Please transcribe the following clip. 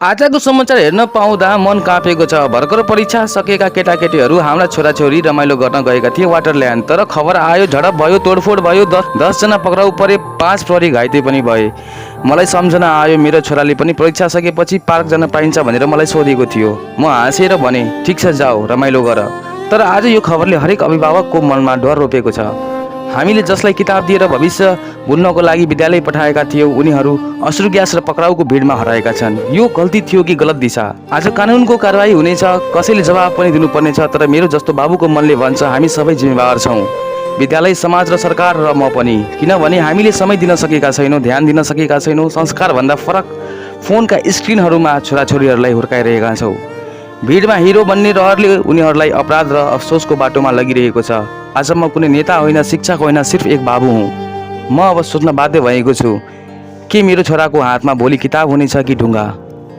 आजको समाचार हेर्न पाउँदा मन काँपेको छ। भर्खर परीक्षा सकेका केटाकेटीहरू हाम्रा छोराछोरी रमाइलो गर्न गएका थिए वाटरल्यान्ड। तर खबर आयो, झडप भयो, तोडफोड भयो, 10 जना पक्राउ परे, 5 प्रहरी घाइते पनि भए। मलाई सम्झना आयो, मेरो छोराले पनि परीक्षा सकेपछि पार्क जान पाइन्छ भनेर मलाई सोधेको थियो। म हाँसेर भने ठिक छ, जाऊ रमाइलो गर। तर आज यो खबरले हरेक अभिभावकको मनमा डर रोपेको छ। हामीले जसलाई किताब दिएर भविष्य बुन्नको लागि विद्यालय पठाएका थियौँ, उनीहरू अश्रु ग्यास र पक्राउको भिडमा हराएका छन्। यो गल्ती थियो कि गलत दिशा? आज कानुनको कारवाही हुनेछ, कसैले जवाब पनि दिनुपर्नेछ। तर मेरो जस्तो बाबुको मनले भन्छ हामी सबै जिम्मेवार छौँ, विद्यालय, समाज र सरकार र म पनि। किनभने हामीले समय दिन सकेका छैनौँ, ध्यान दिन सकेका छैनौँ। संस्कारभन्दा फरक फोनका स्क्रिनहरूमा छोराछोरीहरूलाई हुर्काइरहेका छौँ। भिडमा हिरो बन्ने रहरले उनीहरूलाई अपराध र अफसोसको बाटोमा लगिरहेको छ। आज म कुनै नेता होइन, शिक्षक होइन, सिर्फ एक बाबु हुँ। म अब सोच्न बाध्य भएको छु, के मेरो छोराको हातमा भोलि किताब हुनेछ कि ढुङ्गा?